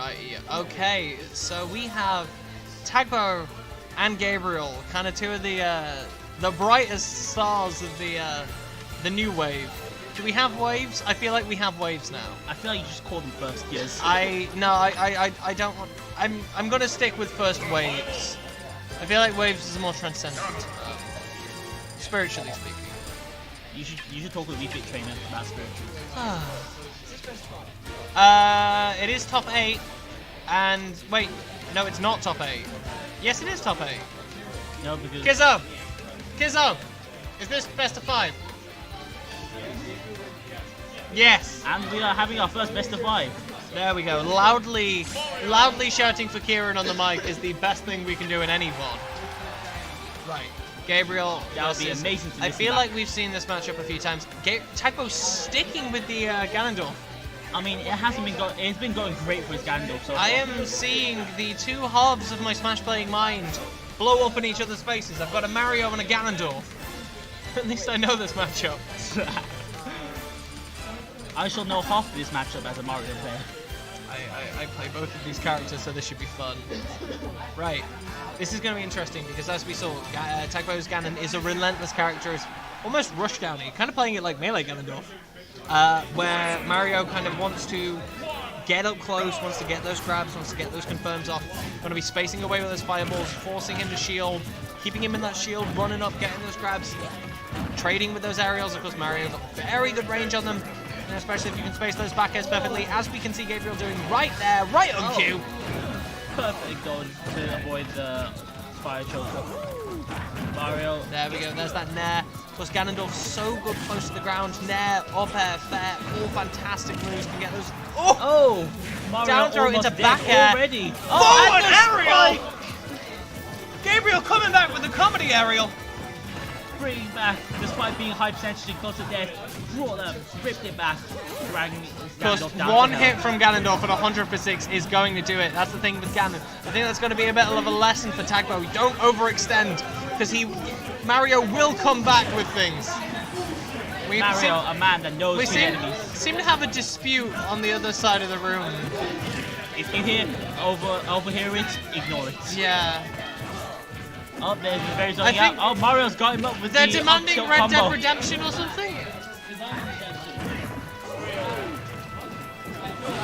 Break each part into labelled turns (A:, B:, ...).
A: Right, yeah. Okay, so we have TagBo and Gabriel, kind of two of the brightest stars of the new wave. Do we have waves? I feel like we have waves now.
B: I feel like you just call them first years.
A: I don't want. I'm gonna stick with first waves. I feel like waves is more transcendent, spiritually speaking.
B: You should talk with Refit Trainer about spiritual.
A: It is top 8, and wait, no, it's not top 8. Yes, it is top 8.
B: No, because
A: Kizzo, is this best of 5? Yes.
B: And we are having our first best of 5.
A: There we go. Loudly shouting for Kieran on the mic is the best thing we can do in any VOD. Right. Gabriel.
B: That would be amazing to
A: I feel like we've seen this matchup a few times. TagBo sticking with the Ganondorf.
B: I mean, it's been going great for his Ganondorf so far.
A: I am seeing the two halves of my Smash playing mind blow up in each other's faces. I've got a Mario and a Ganondorf. At least I know this matchup.
B: I shall know half of this matchup as a Mario player.
A: I play both of these characters, so this should be fun. Right. This is going to be interesting because, as we saw, TagBo's Ganon is a relentless character. It's almost rush downy, kind of playing it like melee Ganondorf, where Mario kind of wants to get up close, wants to get those grabs, wants to get those confirms off. Going to be spacing away with those fireballs, forcing him to shield, keeping him in that shield, running up, getting those grabs, trading with those aerials. Of course, Mario's got very good range on them, and especially if you can space those back airs perfectly, as we can see Gabriel doing right there, right on cue.
B: Perfect dodge to avoid the fire choker. Mario.
A: There we go, there's that Nair. Of course, Ganondorf's so good close to the ground. Nair, up air, fair, all fantastic moves. Can get those.
B: Oh! Mario
A: Down throw into back air.
B: Already.
A: Forward aerial! Gabriel coming back with the comedy aerial.
B: Bringing back, despite being high percentage and close to death, brought them, ripped it back, dragging Ganondorf down.
A: One hit from Ganondorf at 100 for 6 is going to do it. That's the thing with Ganon. I think that's going to be a bit of a lesson for TagBo. Don't overextend, because Mario will come back with things.
B: Mario, a man that knows his enemies.
A: Seem to have a dispute on the other side of the room.
B: If you hear overhear it, ignore it.
A: Yeah.
B: Oh, there's very zoning out. Oh, Mario's got him up with
A: they're
B: the
A: demanding
B: up-tilt
A: Red
B: combo.
A: Dead Redemption or something?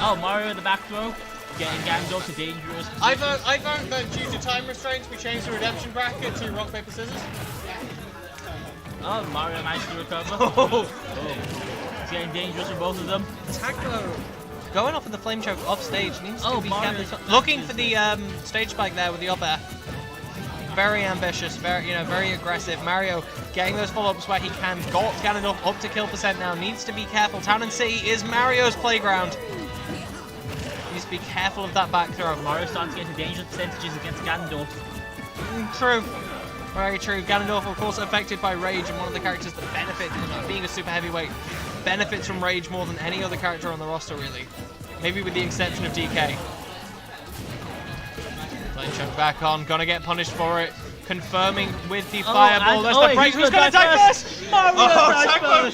B: Oh, Mario in the back throw, getting Ganondorf to dangerous.
A: I vote that due to time restraints, we change the redemption bracket to rock, paper, scissors.
B: Oh, Mario managed to recover. It's getting dangerous for both of them.
A: TagBo going off with the flame choke off stage. Needs to be
B: Mario
A: looking for the stage spike there with the up air. Very ambitious, very aggressive. Mario getting those follow-ups where he can. Got Ganondorf up to kill percent now. Needs to be careful. Town and City is Mario's playground. Needs to be careful of that back throw.
B: Mario's starting to get into dangerous percentages against Ganondorf.
A: True. Very true. Ganondorf, of course, affected by Rage, and one of the characters that benefits, being a super heavyweight, benefits from Rage more than any other character on the roster, really. Maybe with the exception of DK. Flame choke back on, gonna get punished for it. Confirming with the fireball. There's the break. Who's gonna take this?
B: Mario
A: TagBo!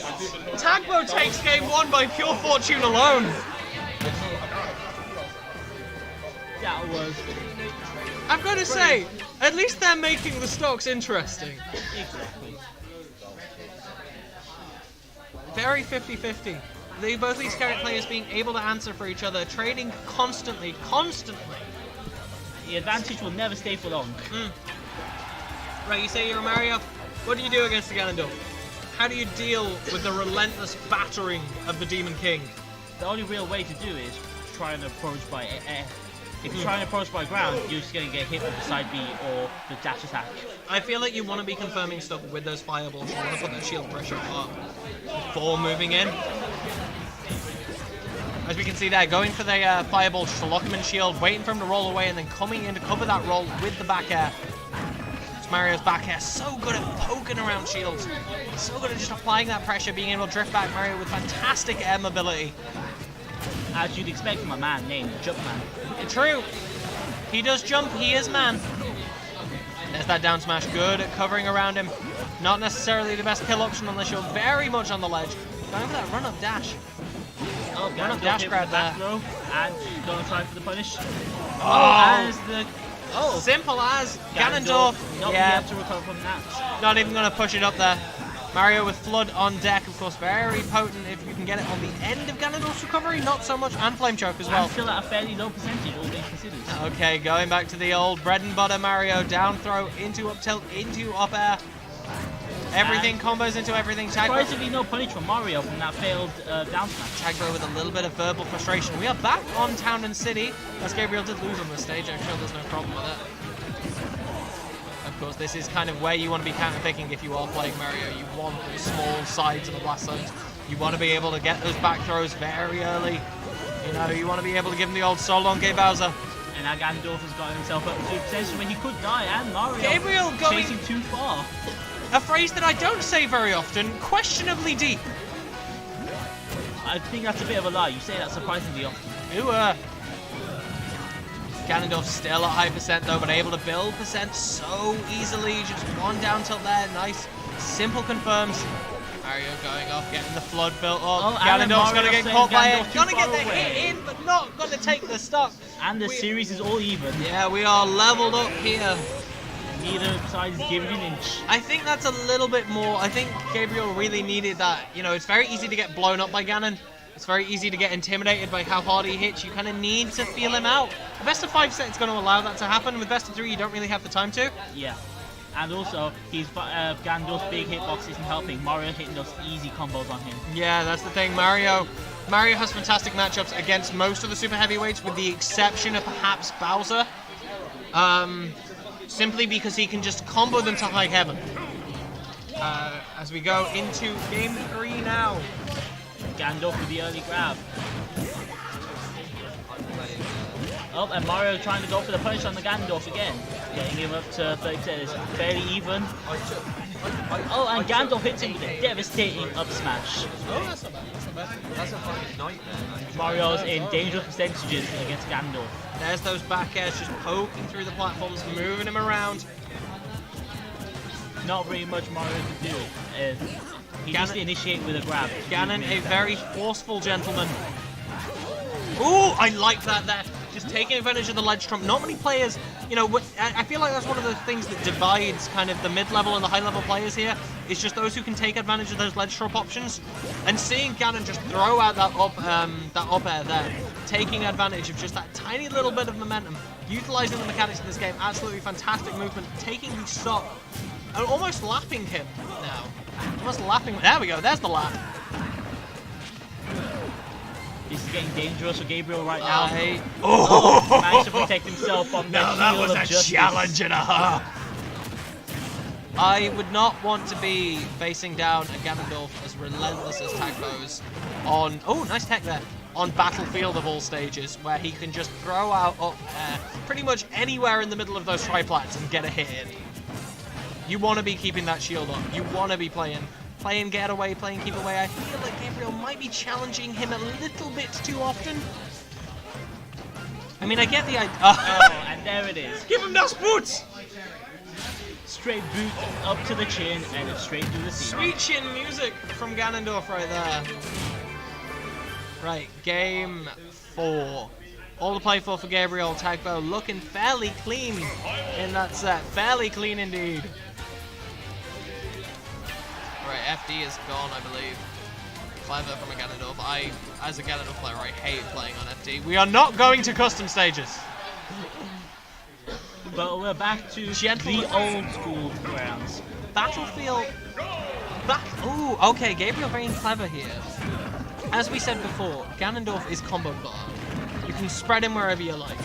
A: TagBo takes game 1 by pure fortune alone.
B: That was.
A: I've got to say, at least they're making the stocks interesting.
B: Exactly.
A: Very 50-50. Both these character players being able to answer for each other, trading constantly.
B: The advantage will never stay for long.
A: Right, you say you're a Mario. What do you do against the Ganondorf? How do you deal with the relentless battering of the Demon King?
B: The only real way to do is try and approach by air. If you're trying to approach by ground, you're just going to get hit with the side B or the dash attack.
A: I feel like you want to be confirming stuff with those fireballs. You want to put that shield pressure up before moving in. As we can see there, going for the fireball just to lock him in shield, waiting for him to roll away, and then coming in to cover that roll with the back air. It's Mario's back air, so good at poking around shields. So good at just applying that pressure, being able to drift back Mario with fantastic air mobility.
B: As you'd expect from a man named Jumpman.
A: True. He does jump, he is man. There's that down smash, good at covering around him. Not necessarily the best kill option unless you're very much on the ledge. Going for that run-up dash.
B: Oh,
A: Run up
B: Ganondorf
A: dash
B: hit
A: grab
B: with the back
A: there.
B: throw, and gonna try for the punish.
A: Oh.
B: As the
A: Simple as Ganondorf.
B: not
A: Yeah,
B: able to recover from that.
A: not even going to push it up there. Mario with Flood on deck, of course, very potent if you can get it on the end of Ganondorf's recovery, not so much, and Flame Choke as well.
B: And still at a fairly low percentage, all being considered.
A: Okay, going back to the old bread and butter Mario, down throw, into up tilt, into up air. Everything combos into everything.
B: Surprisingly no punish from Mario from that failed down smash.
A: TagBo with a little bit of verbal frustration. We are back on Town and City, as Gabriel did lose on the stage. I'm sure there's no problem with it. Of course, this is kind of where you want to be counter-picking if you are playing Mario. You want those small sides of the blast zones. You want to be able to get those back throws very early. You know, you want to be able to give him the old so long, Bowser.
B: And now Ganondorf has got himself up to a position when he could die, and Mario
A: Gabriel going
B: chasing too far.
A: A phrase that I don't say very often, questionably deep.
B: I think that's a bit of a lie. You say that surprisingly often.
A: Ooh, Ganondorf still at high percent though, but able to build percent so easily. Just one down tilt there, nice, simple confirms. Mario going off, getting the Flood built up.
B: Oh,
A: Ganondorf's gonna get caught by it. Gonna get the
B: away.
A: hit in, but not gonna take the stock.
B: And the series is all even.
A: Yeah, we are leveled up here.
B: Neither side is giving an inch.
A: I think that's a little bit more. I think Gabriel really needed that. You know, it's very easy to get blown up by Ganon. It's very easy to get intimidated by how hard he hits. You kind of need to feel him out. A best of 5 set is going to allow that to happen. With best of 3, you don't really have the time to.
B: Yeah. And also, Ganondorf's big hitbox isn't helping. Mario hitting those easy combos on him.
A: Yeah, that's the thing. Mario has fantastic matchups against most of the super heavyweights, with the exception of perhaps Bowser. Simply because he can just combo them to high heaven. As we go into game 3 now.
B: Ganondorf with the early grab. Oh, and Mario trying to go for the punish on the Ganondorf again. Getting him up to 30%. It's fairly even. Oh, and Ganondorf hits him with a devastating up smash.
A: Oh, that's not bad. That's not bad.
C: That's a fucking nightmare.
B: Mario's in dangerous percentages against Ganondorf.
A: There's those back airs just poking through the platforms, moving him around.
B: Not very much Mario can do. He needs to initiate with a grab.
A: Ganon, a very forceful gentleman. Ooh, I like that there. Just taking advantage of the ledge trump. Not many players, you know, I feel like that's one of the things that divides kind of the mid-level and the high-level players here. It's just those who can take advantage of those ledge trump options. And seeing Ganon just throw out that up air there, taking advantage of just that tiny little bit of momentum, utilizing the mechanics of this game, absolutely fantastic movement, taking the stock, and almost lapping him now. Almost lapping. There we go. There's the lap.
B: This is getting dangerous for Gabriel right now.
A: Oh,
B: Managed to protect himself from the
A: that was
B: of
A: a
B: justice.
A: challenge and a half. I would not want to be facing down a Ganondorf as relentless as TagBo's on. Oh, nice tech there. On Battlefield of all stages, where he can just throw out up air pretty much anywhere in the middle of those triplats and get a hit in. You want to be keeping that shield up. You want to be playing get away, playing keep away. I feel like Gabriel might be challenging him a little bit too often. I mean, I get the idea.
B: Oh, and there it is.
A: Give him those boots!
B: Straight boot up to the chin and it's straight through the ceiling.
A: Sweet chin music from Ganondorf right there. Right, game 4. All to play for Gabriel. TagBo looking fairly clean in that set. Fairly clean indeed. Right, FD is gone, I believe. Clever from a Ganondorf. As a Ganondorf player, I hate playing on FD. We are not going to custom stages.
B: But we're back to the old school grounds.
A: Battlefield. Ooh, okay, Gabriel very clever here. As we said before, Ganondorf is combo bar. You can spread him wherever you like.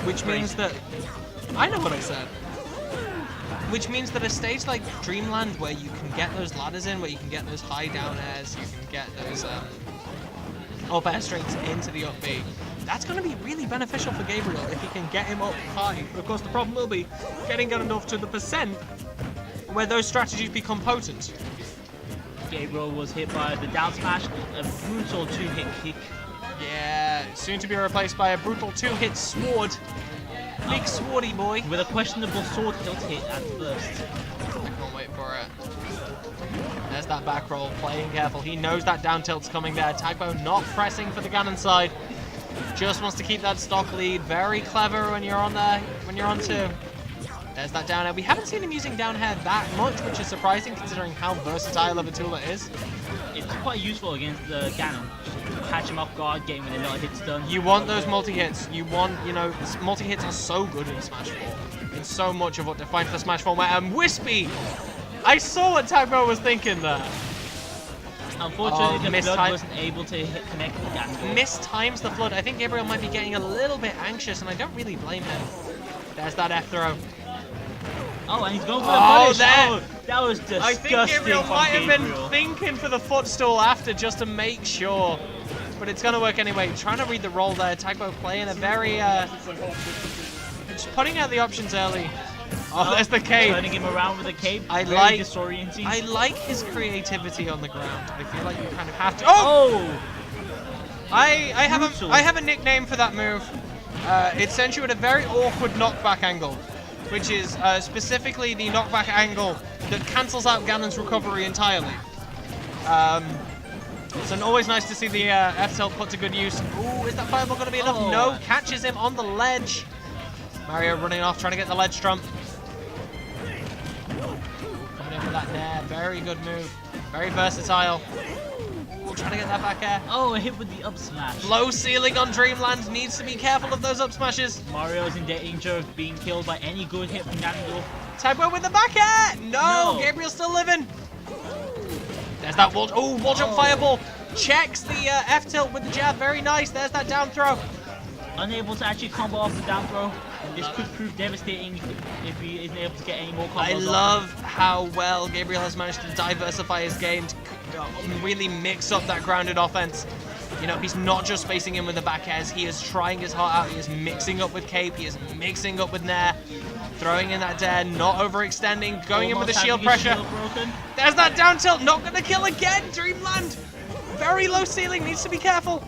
A: Which means that... I know what I said. Which means that a stage like Dreamland, where you can get those ladders in, where you can get those high down airs, you can get those up air straights into the up B, that's going to be really beneficial for Gabriel if he can get him up high. But of course, the problem will be getting Ganondorf to the percent where those strategies become potent.
B: Gabriel was hit by the down smash, a brutal 2-hit kick.
A: Yeah, soon to be replaced by a brutal 2-hit sword. Big swordy boy.
B: With a questionable sword tilt hit at first.
A: I can't wait for it. There's that back roll, playing careful. He knows that down tilt's coming there. TagBo not pressing for the Ganon side. Just wants to keep that stock lead. Very clever when you're on there, when you're on 2. There's that down air. We haven't seen him using down air that much, which is surprising considering how versatile of a tool it is.
B: It's quite useful against the Ganon. Catch him off guard, get him with a lot of hits done.
A: You want those multi-hits. You want, you know, multi-hits are so good in Smash 4. It's so much of what defines the Smash 4 meta. And Wispy! I saw what TagBo was thinking there.
B: Unfortunately, the Flood wasn't able to connect with Ganon.
A: Mistimes the Flood. I think Gabriel might be getting a little bit anxious, and I don't really blame him. There's that F-throw.
B: Oh, and he's going for the punish.
A: There.
B: Oh, that was disgusting.
A: I think Gabriel
B: from
A: might have been
B: Gabriel.
A: thinking for the footstool after just to make sure. But it's going to work anyway. Trying to read the roll there. TagBo playing a very... just putting out the options early. Oh, there's the cape.
B: Turning him around with a cape.
A: I like his creativity on the ground. I feel like you kind of have to...
B: Oh!
A: I have a nickname for that move. It sends you at a very awkward knockback angle, which is specifically the knockback angle that cancels out Ganon's recovery entirely. It's always nice to see the F-tilt put to good use. Ooh, is that fireball going to be enough?
B: Oh.
A: No, catches him on the ledge. Mario running off, trying to get the ledge trump. Coming in with that nair, very good move. Very versatile. Ooh, trying to get that back air.
B: Oh, a hit with the up smash.
A: Low ceiling on Dreamland, needs to be careful of those up smashes.
B: Mario's in danger of being killed by any good hit from Ganon.
A: TagBo with the back air! No! Gabriel's still living. There's that wall. Oh, wall jump fireball. Checks the F-tilt with the jab. Very nice. There's that down throw.
B: Unable to actually combo off the down throw. This could prove devastating if he isn't able to get any more combos.
A: I love how well Gabriel has managed to diversify his game to really mix up that grounded offense. You know, he's not just facing him with the back airs. He is trying his heart out. He is mixing up with cape. He is mixing up with nair. Throwing in that dare, not overextending, going in with the shield pressure. There's that down tilt, not going to kill again, Dreamland. Very low ceiling, needs to be careful.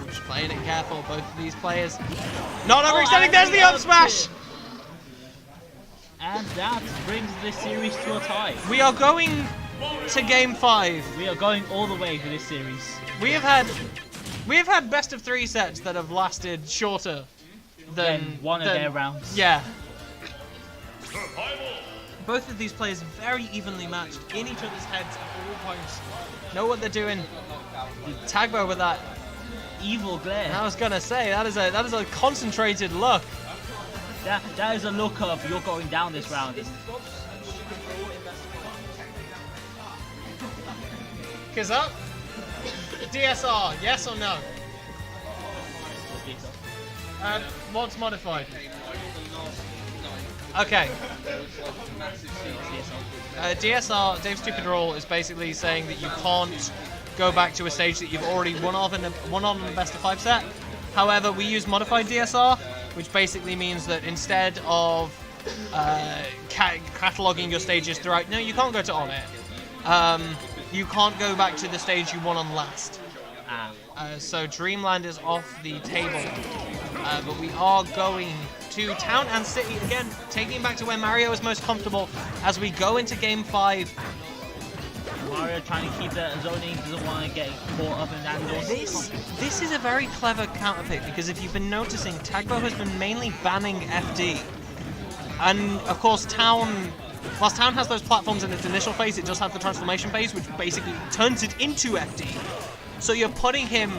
A: Just playing it careful, both of these players. Not overextending, there's the up smash.
B: And that brings this series to a tie.
A: We are going to game 5.
B: We are going all the way for this series.
A: We have had best of 3 sets that have lasted shorter than
B: one of their rounds.
A: Yeah. Both of these players very evenly matched in each other's heads at all points. Know what they're doing. TagBo with that
B: evil glare.
A: I was gonna say that is a concentrated look.
B: That is a look of you're going down this round.
A: Kiss up. DSR, yes or no? What's modified? Okay. DSR, Dave's Stupid Rule, is basically saying that you can't go back to a stage that you've already won on in the best of 5 set. However, we use modified DSR, which basically means that instead of cataloging your stages throughout, no, you can't go to on it. You can't go back to the stage you won on last. So Dreamland is off the table, but we are going to Town and City again, taking it back to where Mario is most comfortable as we go into Game 5.
B: Mario trying to keep that zoning, doesn't want to get caught up in that.
A: This is a very clever counter pick because if you've been noticing, TagBo has been mainly banning FD, and of course whilst Town has those platforms in its initial phase, it does have the transformation phase, which basically turns it into FD. So you're putting him,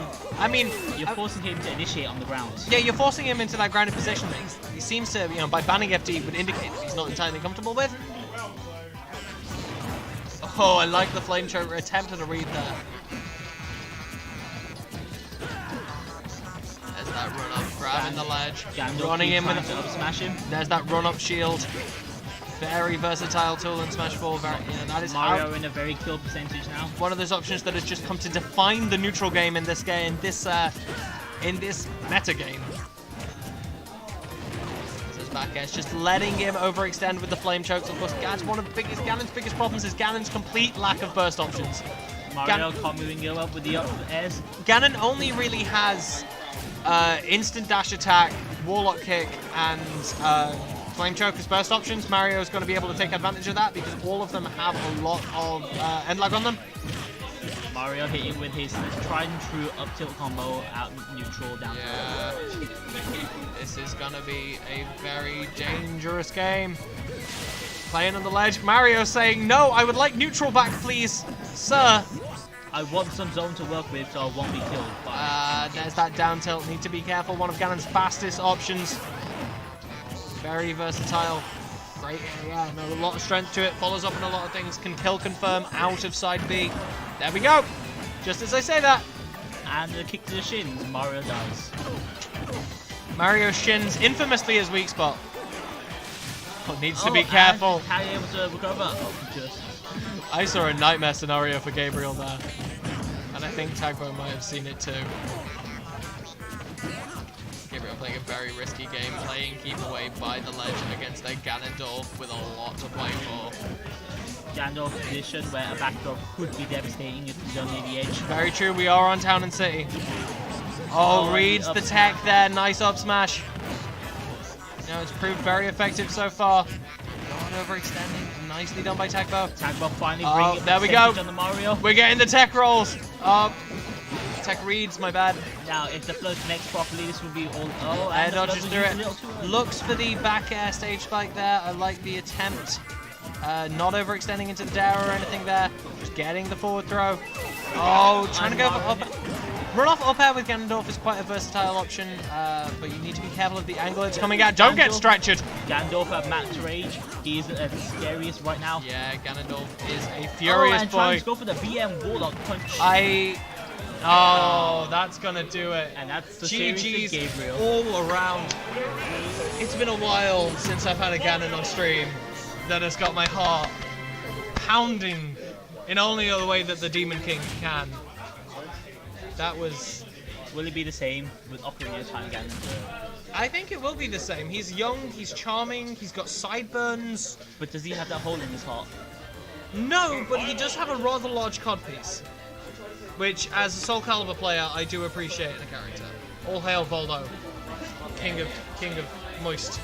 A: you're
B: forcing him to initiate on the ground.
A: Yeah, you're forcing him into that grounded position that he seems to, by banning FD would indicate that he's not entirely comfortable with. Oh, I like the flame choker attempt at a read there. There's that run up, grabbing the ledge, running in with
B: to up smash him.
A: There's that run up shield. Very versatile tool in Smash 4. That is
B: Mario in a very kill percentage now.
A: One of those options that has just come to define the neutral game in this game, in this meta game. So back edge, just letting him overextend with the flame chokes. Of course, Ganon's biggest problems is Ganon's complete lack of burst options.
B: Mario comboing him up with the up airs.
A: Ganon only really has instant dash attack, warlock kick, and Flame Choke as burst options. Mario's going to be able to take advantage of that because all of them have a lot of end lag on them.
B: Mario hitting with his tried and true up tilt combo out neutral down.
A: Yeah. This is going to be a very dangerous game. Playing on the ledge. Mario saying, no, I would like neutral back, please, sir.
B: I want some zone to work with so I won't be killed.
A: There's that down tilt. Need to be careful. One of Ganon's fastest options. Very versatile. Great. Yeah, no, a lot of strength to it. Follows up on a lot of things. Can kill confirm out of side B. There we go. Just as I say that.
B: And the kick to the shins. Mario dies.
A: Mario's shins, infamously his weak spot. Oh, needs to be careful.
B: How are you able to recover? Oh, just.
A: I saw a nightmare scenario for Gabriel there. And I think TagBo might have seen it too. Gabriel playing a very risky game, playing keep away by the ledge against a Ganondorf with a lot to play for.
B: Ganondorf's position where a backdrop could be devastating if he's on the edge.
A: Very true, we are on Town and City. Oh, reads the tech there, nice up smash. You know, it's proved very effective so far. Not overextending, nicely done by TagBo.
B: TagBo finally bringing
A: there we go.
B: on the Mario.
A: We're getting the tech rolls. Tech reads, my bad.
B: Now, if the flow connects properly, this will be all. Oh,
A: And
B: the
A: I'll
B: flow
A: just
B: was
A: do
B: used
A: it.
B: a little too early.
A: Looks for the back air stage spike there. I like the attempt. Not overextending into the dare or anything there. Just getting the forward throw. Oh, trying to go for up. Run off up air with Ganondorf is quite a versatile option, but you need to be careful of the angle it's coming at. Don't get stretched.
B: Ganondorf at max rage. He is the scariest right now.
A: Yeah, Ganondorf is a furious
B: and
A: boy.
B: trying to go for the BM Warlock punch.
A: Oh, that's gonna do it.
B: And that's the series
A: GG's
B: of Gabriel.
A: all around. It's been a while since I've had a Ganon on stream that has got my heart pounding in only the way that the Demon King can. That was...
B: Will it be the same with Ocarina of Time Ganon?
A: I think it will be the same. He's young, he's charming, he's got sideburns.
B: But does he have that hole in his heart?
A: No, but he does have a rather large codpiece. Which, as a Soul Calibur player, I do appreciate in a character. All hail Voldo, king of moist.